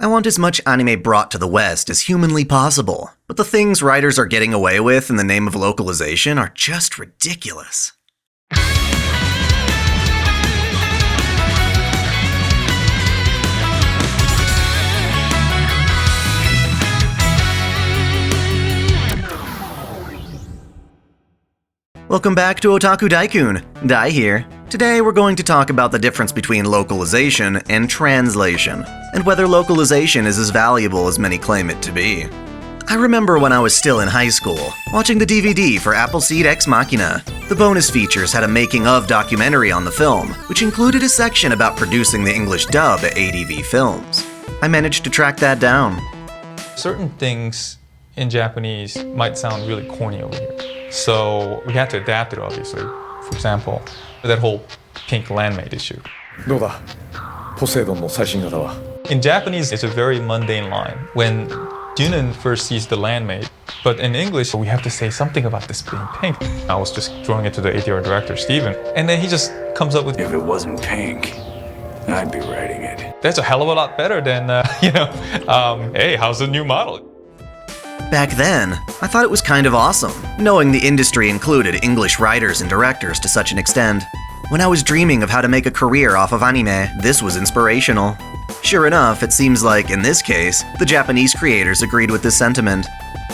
I want as much anime brought to the West as humanly possible, but the things writers are getting away with in the name of localization are just ridiculous. Welcome back to OtakuDaiKun. Dai here. Today we're going to talk about the difference between localization and translation, and whether localization is as valuable as many claim it to be. I remember when I was still in high school, watching the DVD for Appleseed Ex Machina. The bonus features had a making-of documentary on the film, which included a section about producing the English dub at ADV Films. I managed to track that down. Certain things in Japanese might sound really corny over here. So we had to adapt it, obviously. For example, that whole pink landmaid issue. In Japanese, it's a very mundane line. When Junin first sees the landmaid, but in English, we have to say something about this being pink. I was just throwing it to the ADR director, Steven, and then he just comes up with, if it wasn't pink, I'd be writing it. That's a hell of a lot better than, hey, how's the new model? Back then, I thought it was kind of awesome, knowing the industry included English writers and directors to such an extent. When I was dreaming of how to make a career off of anime, this was inspirational. Sure enough, it seems like, in this case, the Japanese creators agreed with this sentiment.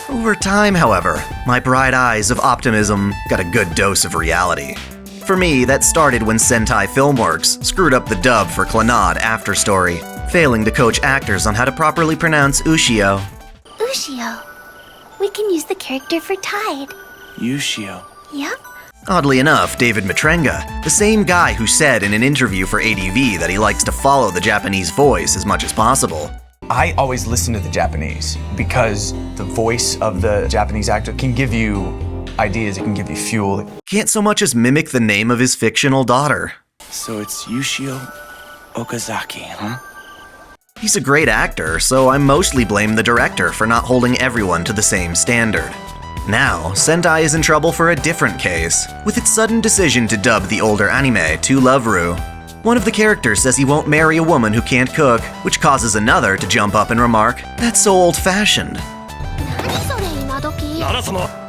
Over time, however, my bright eyes of optimism got a good dose of reality. For me, that started when Sentai Filmworks screwed up the dub for Clannad After Story, failing to coach actors on how to properly pronounce Ushio. Ushio. We can use the character for Tide. Ushio. Yep. Oddly enough, David Matrenga, the same guy who said in an interview for ADV that he likes to follow the Japanese voice as much as possible. I always listen to the Japanese because the voice of the Japanese actor can give you ideas, it can give you fuel. Can't so much as mimic the name of his fictional daughter. So it's Ushio Okazaki, huh? He's a great actor, so I mostly blame the director for not holding everyone to the same standard. Now, Sentai is in trouble for a different case, with its sudden decision to dub the older anime To Love Ru. One of the characters says he won't marry a woman who can't cook, which causes another to jump up and remark, "That's so old-fashioned."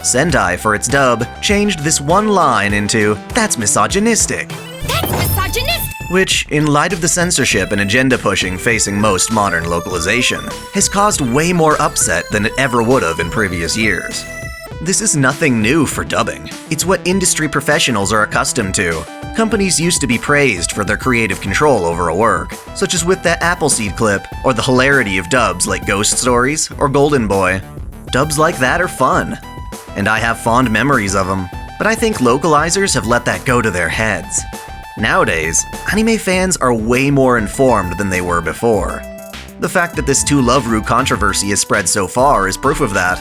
Sentai, for its dub, changed this one line into, "That's misogynistic." That's misogynistic! Which, in light of the censorship and agenda pushing facing most modern localization, has caused way more upset than it ever would have in previous years. This is nothing new for dubbing. It's what industry professionals are accustomed to. Companies used to be praised for their creative control over a work, such as with that Appleseed clip, or the hilarity of dubs like Ghost Stories or Golden Boy. Dubs like that are fun, and I have fond memories of them, but I think localizers have let that go to their heads. Nowadays, anime fans are way more informed than they were before. The fact that this To Love Ru controversy has spread so far is proof of that.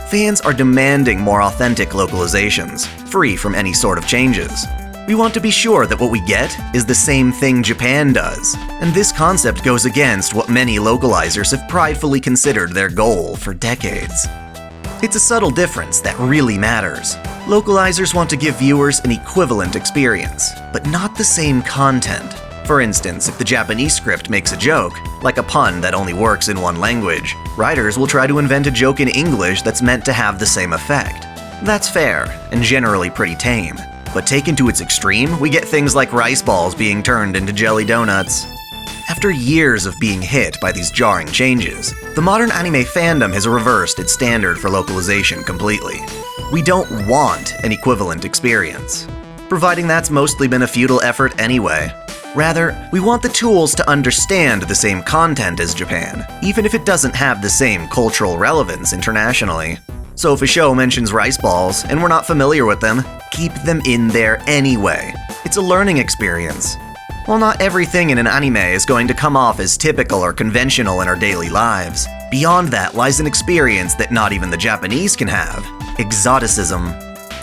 Fans are demanding more authentic localizations, free from any sort of changes. We want to be sure that what we get is the same thing Japan does, and this concept goes against what many localizers have pridefully considered their goal for decades. It's a subtle difference that really matters. Localizers want to give viewers an equivalent experience, but not the same content. For instance, if the Japanese script makes a joke, like a pun that only works in one language, writers will try to invent a joke in English that's meant to have the same effect. That's fair, and generally pretty tame. But taken to its extreme, we get things like rice balls being turned into jelly donuts. After years of being hit by these jarring changes, the modern anime fandom has reversed its standard for localization completely. We don't want an equivalent experience, providing that's mostly been a futile effort anyway. Rather, we want the tools to understand the same content as Japan, even if it doesn't have the same cultural relevance internationally. So if a show mentions rice balls and we're not familiar with them, keep them in there anyway. It's a learning experience. While not everything in an anime is going to come off as typical or conventional in our daily lives, beyond that lies an experience that not even the Japanese can have: exoticism.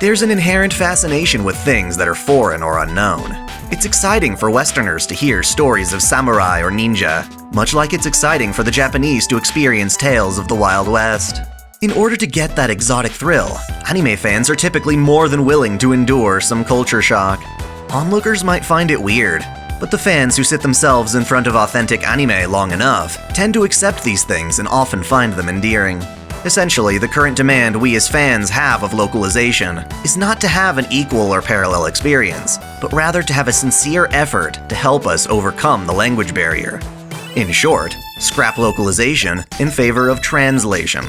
There's an inherent fascination with things that are foreign or unknown. It's exciting for Westerners to hear stories of samurai or ninja, much like it's exciting for the Japanese to experience tales of the Wild West. In order to get that exotic thrill, anime fans are typically more than willing to endure some culture shock. Onlookers might find it weird, But the fans who sit themselves in front of authentic anime long enough tend to accept these things and often find them endearing. Essentially, the current demand we as fans have of localization is not to have an equal or parallel experience, but rather to have a sincere effort to help us overcome the language barrier. In short, scrap localization in favor of translation.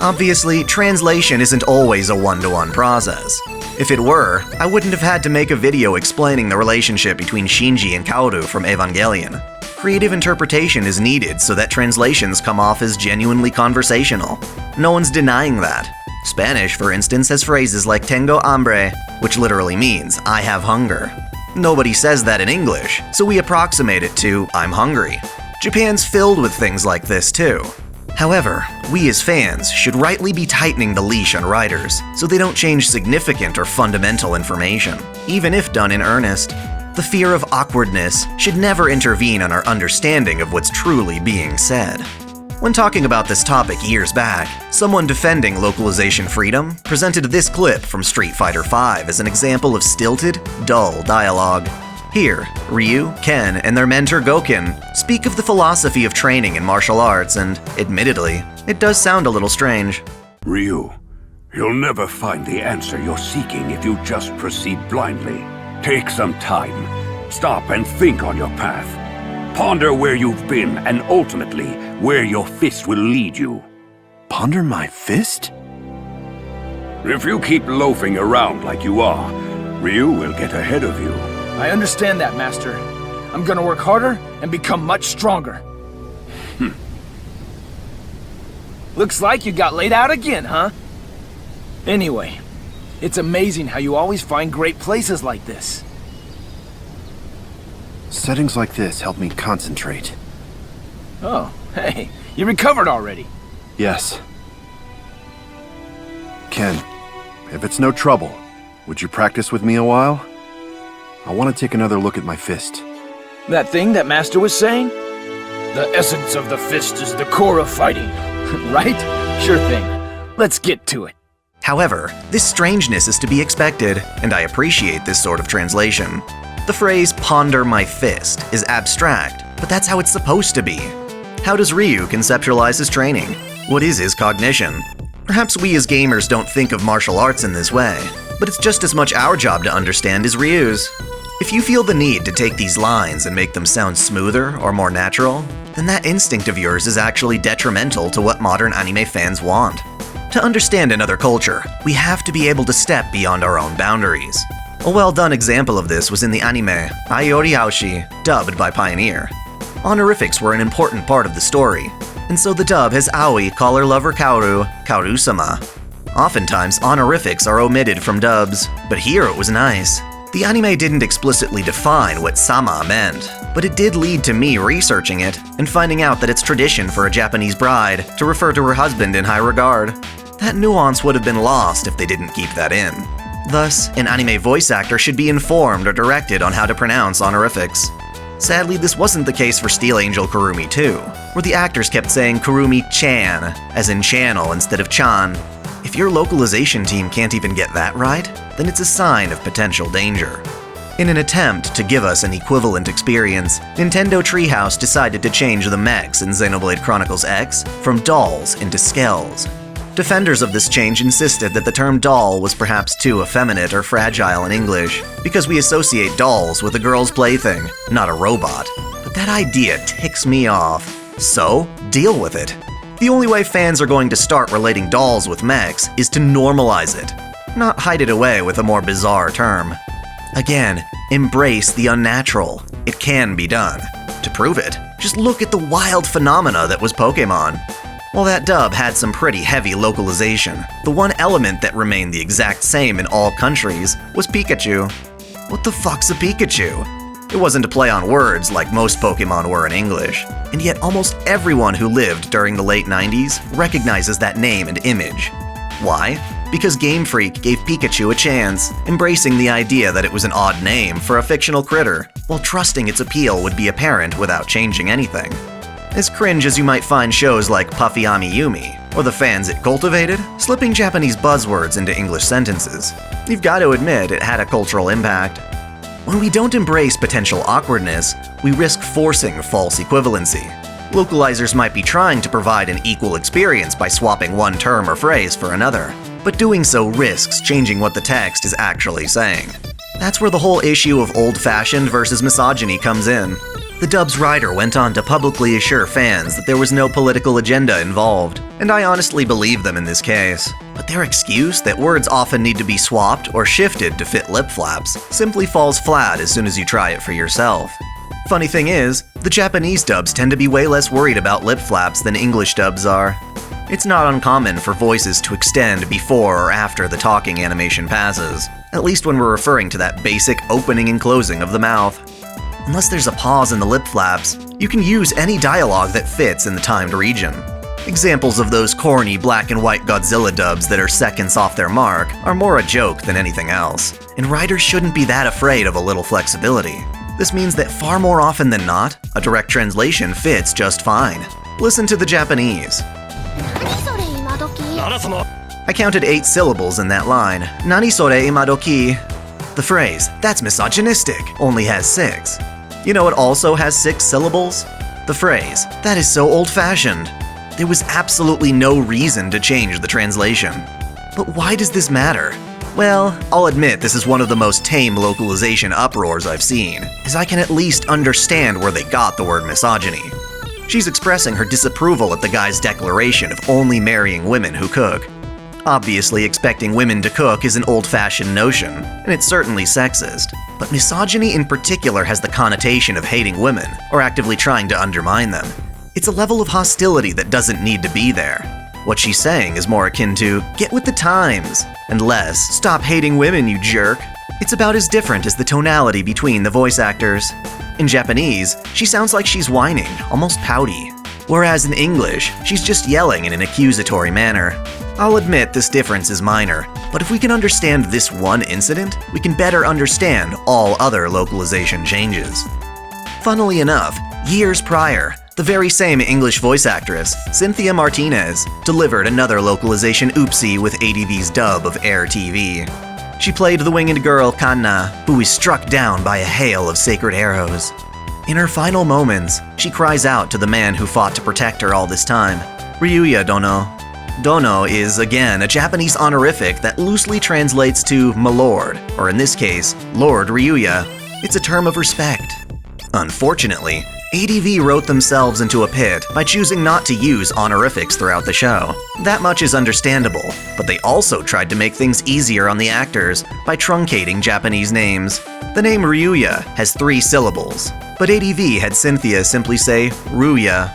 Obviously, translation isn't always a one-to-one process. If it were, I wouldn't have had to make a video explaining the relationship between Shinji and Kaoru from Evangelion. Creative interpretation is needed so that translations come off as genuinely conversational. No one's denying that. Spanish, for instance, has phrases like tengo hambre, which literally means I have hunger. Nobody says that in English, so we approximate it to I'm hungry. Japan's filled with things like this too. However, we as fans should rightly be tightening the leash on writers so they don't change significant or fundamental information, even if done in earnest. The fear of awkwardness should never intervene on our understanding of what's truly being said. When talking about this topic years back, someone defending localization freedom presented this clip from Street Fighter V as an example of stilted, dull dialogue. Here, Ryu, Ken, and their mentor Gouken speak of the philosophy of training in martial arts, and admittedly, it does sound a little strange. Ryu, you'll never find the answer you're seeking if you just proceed blindly. Take some time. Stop and think on your path. Ponder where you've been and ultimately where your fist will lead you. Ponder my fist? If you keep loafing around like you are, Ryu will get ahead of you. I understand that, Master. I'm gonna work harder and become much stronger. Looks like you got laid out again, huh? Anyway, it's amazing how you always find great places like this. Settings like this help me concentrate. Oh, hey, you recovered already. Yes. Ken, if it's no trouble, would you practice with me a while? I want to take another look at my fist. That thing that Master was saying? The essence of the fist is the core of fighting. Right? Sure thing. Let's get to it. However, this strangeness is to be expected, and I appreciate this sort of translation. The phrase ponder my fist is abstract, but that's how it's supposed to be. How does Ryu conceptualize his training? What is his cognition? Perhaps we as gamers don't think of martial arts in this way, but it's just as much our job to understand as Ryu's. If you feel the need to take these lines and make them sound smoother or more natural, then that instinct of yours is actually detrimental to what modern anime fans want. To understand another culture, we have to be able to step beyond our own boundaries. A well-done example of this was in the anime Ayori Aoshi, dubbed by Pioneer. Honorifics were an important part of the story, and so the dub has Aoi call her lover Kaoru, Kaoru-sama. Oftentimes, honorifics are omitted from dubs, but here it was nice. The anime didn't explicitly define what sama meant, but it did lead to me researching it and finding out that it's tradition for a Japanese bride to refer to her husband in high regard. That nuance would have been lost if they didn't keep that in. Thus, an anime voice actor should be informed or directed on how to pronounce honorifics. Sadly, this wasn't the case for Steel Angel Kurumi 2, where the actors kept saying Kurumi-chan, as in channel instead of chan. If your localization team can't even get that right, then it's a sign of potential danger. In an attempt to give us an equivalent experience, Nintendo Treehouse decided to change the mechs in Xenoblade Chronicles X from dolls into skells. Defenders of this change insisted that the term doll was perhaps too effeminate or fragile in English, because we associate dolls with a girl's plaything, not a robot. But that idea ticks me off. So, deal with it. The only way fans are going to start relating dolls with mechs is to normalize it, not hide it away with a more bizarre term. Again, embrace the unnatural. It can be done. To prove it, just look at the wild phenomena that was Pokémon. While that dub had some pretty heavy localization, the one element that remained the exact same in all countries was Pikachu. What the fuck's a Pikachu? It wasn't a play on words like most Pokémon were in English, and yet almost everyone who lived during the late 90s recognizes that name and image. Why? Because Game Freak gave Pikachu a chance, embracing the idea that it was an odd name for a fictional critter, while trusting its appeal would be apparent without changing anything. As cringe as you might find shows like Puffy Ami Yumi, or the fans it cultivated, slipping Japanese buzzwords into English sentences, you've got to admit it had a cultural impact. When we don't embrace potential awkwardness, we risk forcing false equivalency. Localizers might be trying to provide an equal experience by swapping one term or phrase for another, but doing so risks changing what the text is actually saying. That's where the whole issue of old-fashioned versus misogyny comes in. The dub's writer went on to publicly assure fans that there was no political agenda involved, and I honestly believe them in this case. But their excuse that words often need to be swapped or shifted to fit lip flaps simply falls flat as soon as you try it for yourself. Funny thing is, the Japanese dubs tend to be way less worried about lip flaps than English dubs are. It's not uncommon for voices to extend before or after the talking animation passes, at least when we're referring to that basic opening and closing of the mouth. Unless there's a pause in the lip flaps, you can use any dialogue that fits in the timed region. Examples of those corny black and white Godzilla dubs that are seconds off their mark are more a joke than anything else, and writers shouldn't be that afraid of a little flexibility. This means that far more often than not, a direct translation fits just fine. Listen to the Japanese. I counted 8 syllables in that line. Nani sore imadoki? The phrase, "That's misogynistic," only has 6. You know what also has 6 syllables? The phrase, "That is so old-fashioned." There was absolutely no reason to change the translation. But why does this matter? Well, I'll admit this is one of the most tame localization uproars I've seen, as I can at least understand where they got the word misogyny. She's expressing her disapproval at the guy's declaration of only marrying women who cook. Obviously, expecting women to cook is an old-fashioned notion, and it's certainly sexist. But misogyny in particular has the connotation of hating women, or actively trying to undermine them. It's a level of hostility that doesn't need to be there. What she's saying is more akin to, "Get with the times," and less, "Stop hating women, you jerk." It's about as different as the tonality between the voice actors. In Japanese, she sounds like she's whining, almost pouty. Whereas in English, she's just yelling in an accusatory manner. I'll admit this difference is minor, but if we can understand this one incident, we can better understand all other localization changes. Funnily enough, years prior, the very same English voice actress, Cynthia Martinez, delivered another localization oopsie with ADV's dub of Air TV. She played the winged girl Kanna, who is struck down by a hail of sacred arrows. In her final moments, she cries out to the man who fought to protect her all this time, "Ryuya dono." Dono is, again, a Japanese honorific that loosely translates to "my lord," or in this case, Lord Ryuya. It's a term of respect. Unfortunately, ADV wrote themselves into a pit by choosing not to use honorifics throughout the show. That much is understandable, but they also tried to make things easier on the actors by truncating Japanese names. The name Ryuya has 3 syllables, but ADV had Cynthia simply say Ryuya.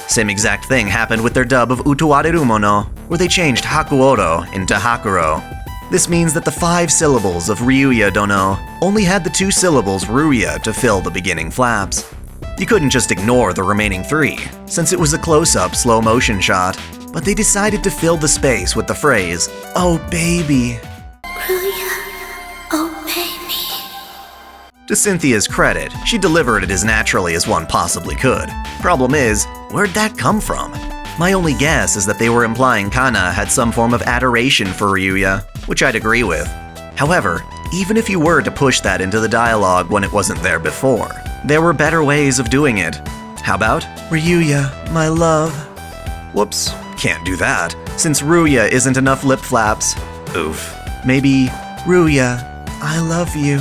Same exact thing happened with their dub of Utowarerumono, where they changed Hakuoro into Hakuro. This means that the 5 syllables of Ryuya dono only had the 2 syllables Ryuya to fill the beginning flaps. You couldn't just ignore the remaining 3, since it was a close-up slow-motion shot, but they decided to fill the space with the phrase, "Oh baby." Oh, baby. To Cynthia's credit, she delivered it as naturally as one possibly could. Problem is, where'd that come from? My only guess is that they were implying Kana had some form of adoration for Ryuya, which I'd agree with. However, even if you were to push that into the dialogue when it wasn't there before, there were better ways of doing it. How about, "Ryuya, my love"? Whoops, can't do that, since Ryuya isn't enough lip flaps. Oof. Maybe, "Ryuya, I love you."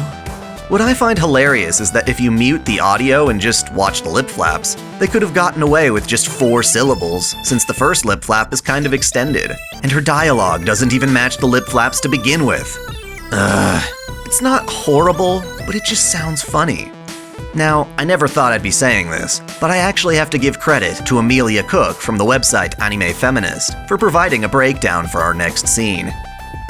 What I find hilarious is that if you mute the audio and just watch the lip flaps, they could have gotten away with just 4 syllables, since the first lip flap is kind of extended, and her dialogue doesn't even match the lip flaps to begin with. It's not horrible, but it just sounds funny. Now, I never thought I'd be saying this, but I actually have to give credit to Amelia Cook from the website Anime Feminist for providing a breakdown for our next scene.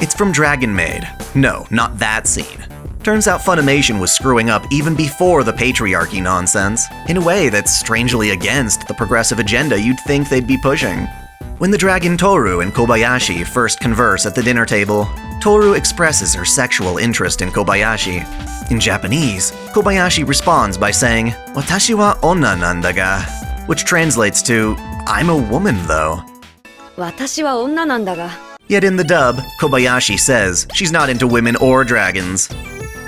It's from Dragon Maid. No, not that scene. Turns out Funimation was screwing up even before the patriarchy nonsense, in a way that's strangely against the progressive agenda you'd think they'd be pushing. When the dragon Toru and Kobayashi first converse at the dinner table, Toru expresses her sexual interest in Kobayashi. In Japanese, Kobayashi responds by saying, "Watashi wa onna nanda ga," which translates to, "I'm a woman though." 私は女なんだが. Yet in the dub, Kobayashi says she's not into women or dragons.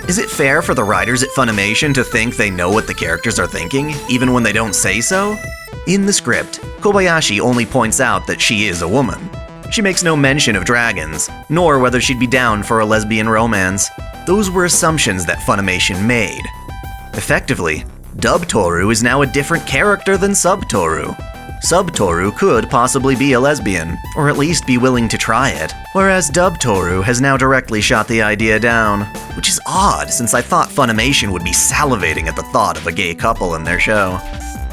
Is it fair for the writers at Funimation to think they know what the characters are thinking, even when they don't say so? In the script, Kobayashi only points out that she is a woman. She makes no mention of dragons, nor whether she'd be down for a lesbian romance. Those were assumptions that Funimation made. Effectively, Dub Toru is now a different character than Sub Toru. Sub Toru could possibly be a lesbian, or at least be willing to try it, whereas Dub Toru has now directly shot the idea down, which is odd since I thought Funimation would be salivating at the thought of a gay couple in their show.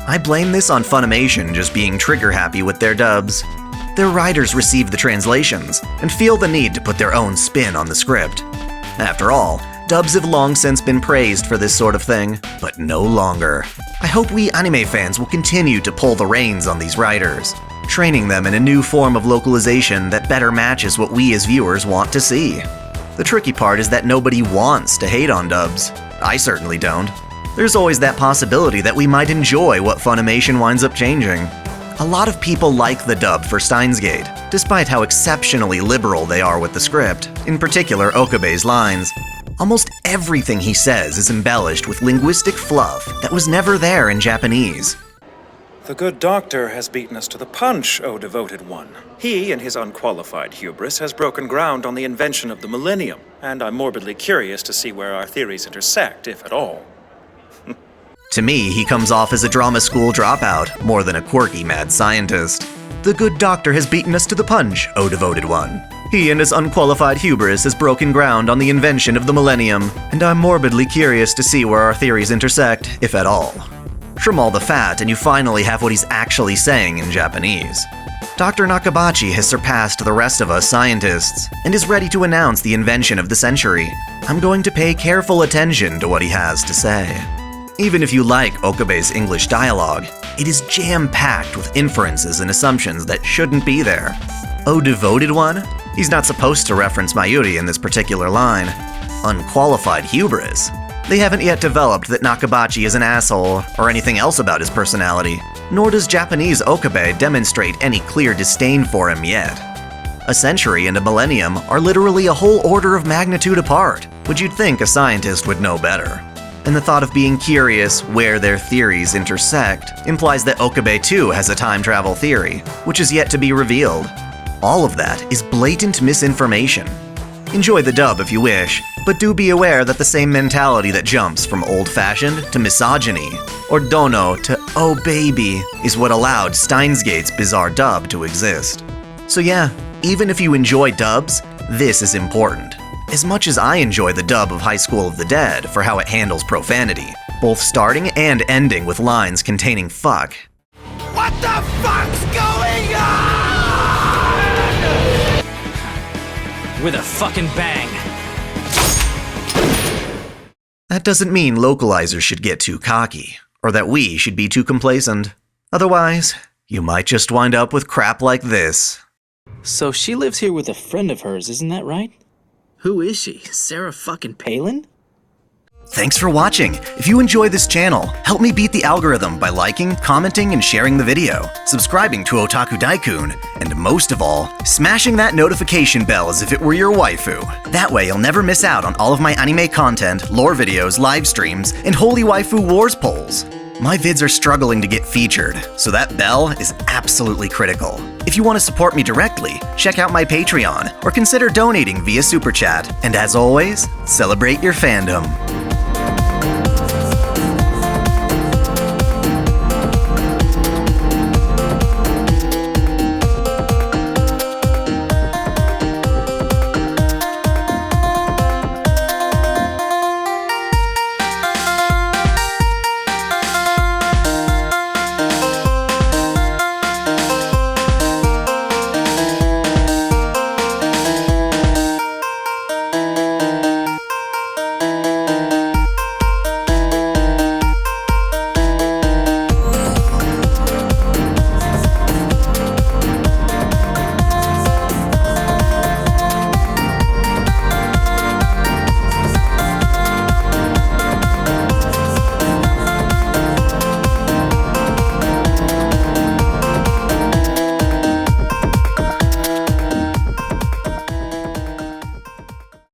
I blame this on Funimation just being trigger-happy with their dubs. Their writers receive the translations and feel the need to put their own spin on the script. After all, dubs have long since been praised for this sort of thing, but no longer. I hope we anime fans will continue to pull the reins on these writers, training them in a new form of localization that better matches what we as viewers want to see. The tricky part is that nobody wants to hate on dubs. I certainly don't. There's always that possibility that we might enjoy what Funimation winds up changing. A lot of people like the dub for Steins Gate, despite how exceptionally liberal they are with the script, in particular Okabe's lines. Almost everything he says is embellished with linguistic fluff that was never there in Japanese. The good doctor has beaten us to the punch, O devoted one. He, in his unqualified hubris, has broken ground on the invention of the millennium, and I'm morbidly curious to see where our theories intersect, if at all. To me, he comes off as a drama school dropout, more than a quirky mad scientist. The good doctor has beaten us to the punch, O devoted one. He and his unqualified hubris has broken ground on the invention of the millennium, and I'm morbidly curious to see where our theories intersect, if at all. Trim all the fat and you finally have what he's actually saying in Japanese. Dr. Nakabachi has surpassed the rest of us scientists, and is ready to announce the invention of the century. I'm going to pay careful attention to what he has to say. Even if you like Okabe's English dialogue, it is jam-packed with inferences and assumptions that shouldn't be there. Oh, devoted one? He's not supposed to reference Mayuri in this particular line. Unqualified hubris. They haven't yet developed that Nakabachi is an asshole or anything else about his personality, nor does Japanese Okabe demonstrate any clear disdain for him yet. A century and a millennium are literally a whole order of magnitude apart, which you'd think a scientist would know better. And the thought of being curious where their theories intersect implies that Okabe too has a time travel theory, which is yet to be revealed. All of that is blatant misinformation. Enjoy the dub if you wish, but do be aware that the same mentality that jumps from old-fashioned to misogyny, or dono to oh baby, is what allowed Steins Gate's bizarre dub to exist. So yeah, even if you enjoy dubs, this is important. As much as I enjoy the dub of High School of the Dead for how it handles profanity, both starting and ending with lines containing fuck. What the fuck's going on? With a fucking bang. That doesn't mean localizers should get too cocky, or that we should be too complacent. Otherwise, you might just wind up with crap like this. So she lives here with a friend of hers, isn't that right? Who is she? Sarah fucking Palin? Thanks for watching. If you enjoy this channel, help me beat the algorithm by liking, commenting, and sharing the video, subscribing to OtakuDaiKun, and most of all, smashing that notification bell as if it were your waifu. That way you'll never miss out on all of my anime content, lore videos, live streams, and Holy Waifu Wars polls. My vids are struggling to get featured, so that bell is absolutely critical. If you want to support me directly, check out my Patreon, or consider donating via Super Chat. And as always, celebrate your fandom.